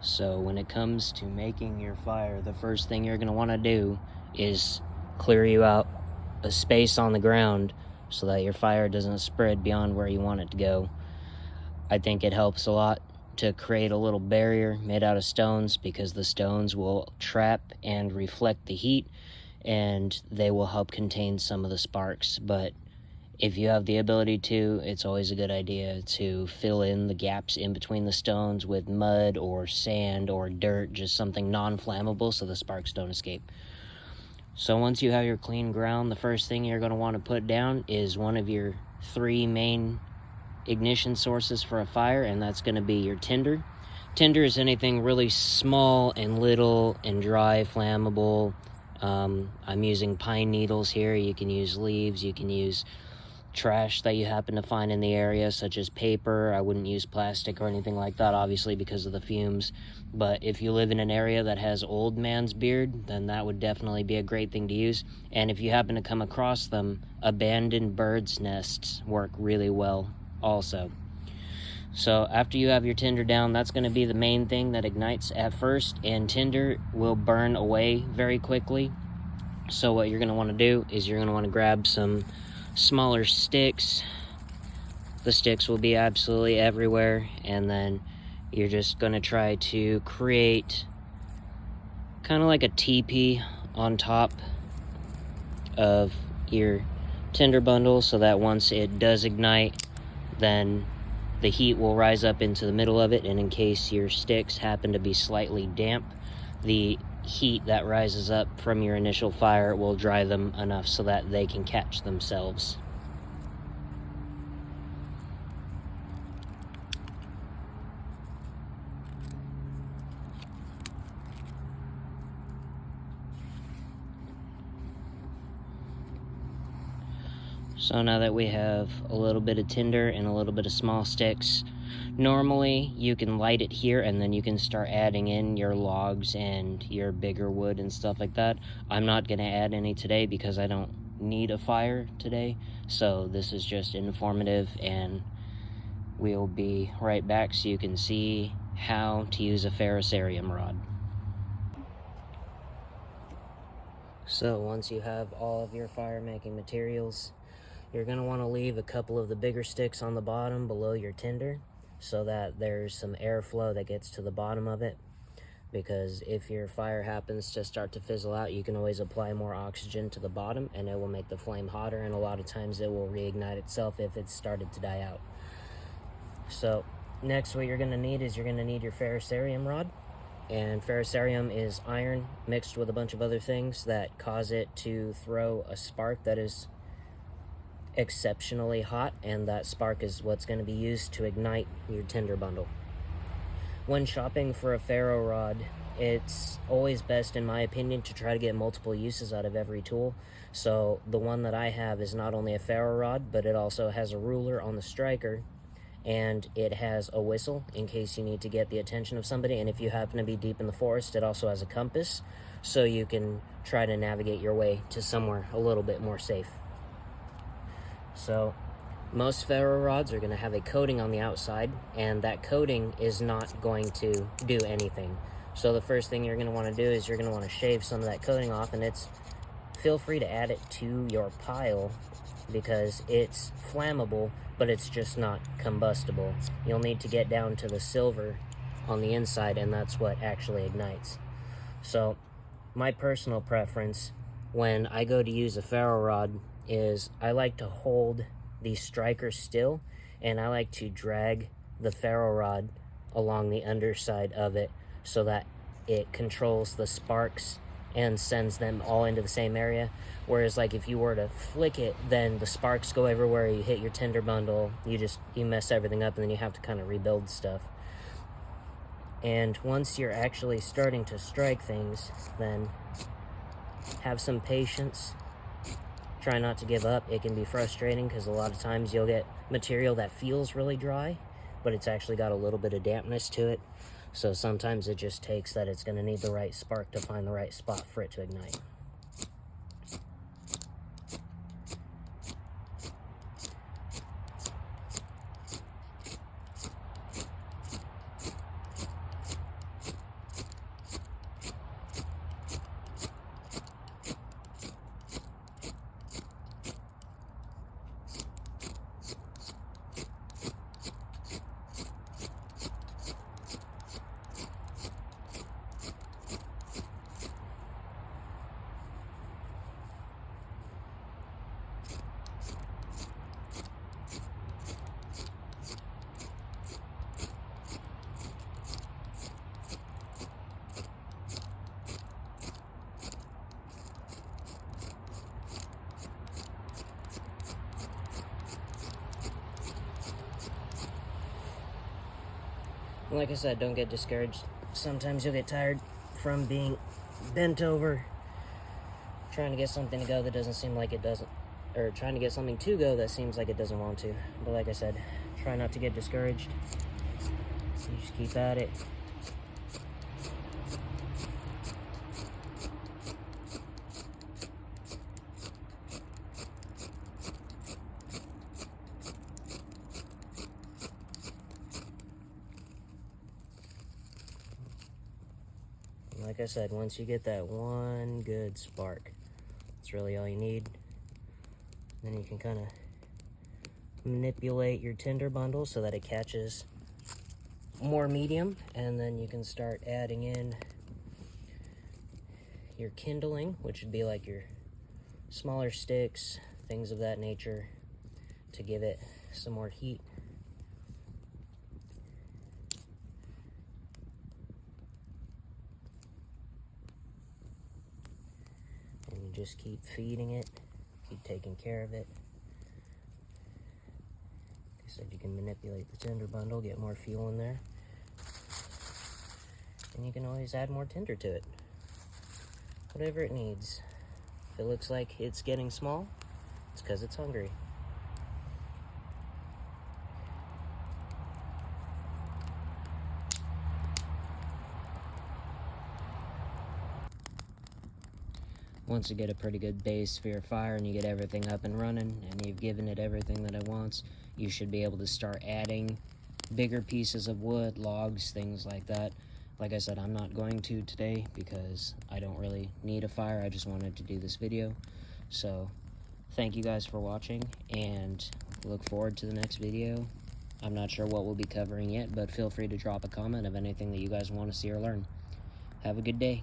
So when it comes to making your fire, the first thing you're going to want to do is clear you out a space on the ground so that your fire doesn't spread beyond where you want it to go. I think it helps a lot to create a little barrier made out of stones, because the stones will trap and reflect the heat, and they will help contain some of the sparks. But if you have the ability to, it's always a good idea to fill in the gaps in between the stones with mud or sand or dirt, just something non-flammable so the sparks don't escape. So once you have your clean ground, the first thing you're going to want to put down is one of your 3 main ignition sources for a fire, and that's going to be your tinder. Tinder is anything really small and little and dry, flammable. I'm using pine needles here. You can use leaves, you can use trash that you happen to find in the area, such as paper. I wouldn't use plastic or anything like that, obviously, because of the fumes. But if you live in an area that has old man's beard, then that would definitely be a great thing to use. And if you happen to come across them, abandoned birds' nests work really well also. So after you have your tinder down, that's going to be the main thing that ignites at first, and tinder will burn away very quickly. So what you're going to want to do is you're going to want to grab some smaller sticks. The sticks will be absolutely everywhere, and then you're just going to try to create kind of like a teepee on top of your tinder bundle, so that once it does ignite, then the heat will rise up into the middle of it, and in case your sticks happen to be slightly damp, the heat that rises up from your initial fire will dry them enough so that they can catch themselves. So now that we have a little bit of tinder and a little bit of small sticks, normally you can light it here and then you can start adding in your logs and your bigger wood and stuff like that. I'm not going to add any today because I don't need a fire today. So this is just informative, and we'll be right back so you can see how to use a ferrocerium rod. So once you have all of your fire making materials, you're going to want to leave a couple of the bigger sticks on the bottom below your tinder so that there's some airflow that gets to the bottom of it, because if your fire happens to start to fizzle out, you can always apply more oxygen to the bottom and it will make the flame hotter, and a lot of times it will reignite itself if it's started to die out. So next, what you're going to need is you're going to need your ferrocerium rod. And ferrocerium is iron mixed with a bunch of other things that cause it to throw a spark that is exceptionally hot, and that spark is what's going to be used to ignite your tinder bundle. When shopping for a ferro rod, it's always best, in my opinion, to try to get multiple uses out of every tool. So the one that I have is not only a ferro rod, but it also has a ruler on the striker, and it has a whistle in case you need to get the attention of somebody. And if you happen to be deep in the forest, it also has a compass, so you can try to navigate your way to somewhere a little bit more safe. So most ferro rods are going to have a coating on the outside, and that coating is not going to do anything. So the first thing you're going to want to do is you're going to want to shave some of that coating off, and feel free to add it to your pile because it's flammable, but it's just not combustible. You'll need to get down to the silver on the inside, and that's what actually ignites. So my personal preference when I go to use a ferro rod is I like to hold the striker still, and I like to drag the ferro rod along the underside of it so that it controls the sparks and sends them all into the same area. Whereas like if you were to flick it, then the sparks go everywhere, you hit your tinder bundle, you mess everything up, and then you have to kind of rebuild stuff. And once you're actually starting to strike things, then have some patience. Try not to give up. It can be frustrating because a lot of times you'll get material that feels really dry, but it's actually got a little bit of dampness to it. So sometimes it just takes that it's going to need the right spark to find the right spot for it to ignite. Like I said, don't get discouraged. Sometimes you'll get tired from being bent over, trying to get something to go that doesn't seem like it doesn't, or trying to get something to go that seems like it doesn't want to. But like I said, try not to get discouraged. You just keep at it. Like I said, once you get that one good spark, that's really all you need. Then you can kind of manipulate your tinder bundle so that it catches more medium, and then you can start adding in your kindling, which would be like your smaller sticks, things of that nature, to give it some more heat. And you just keep feeding it, keep taking care of it. Like I said, you can manipulate the tinder bundle, get more fuel in there, and you can always add more tinder to it, whatever it needs. If it looks like it's getting small, it's because it's hungry. Once you get a pretty good base for your fire and you get everything up and running and you've given it everything that it wants, you should be able to start adding bigger pieces of wood, logs, things like that. Like I said, I'm not going to today because I don't really need a fire. I just wanted to do this video. So thank you guys for watching, and look forward to the next video. I'm not sure what we'll be covering yet, but feel free to drop a comment of anything that you guys want to see or learn. Have a good day.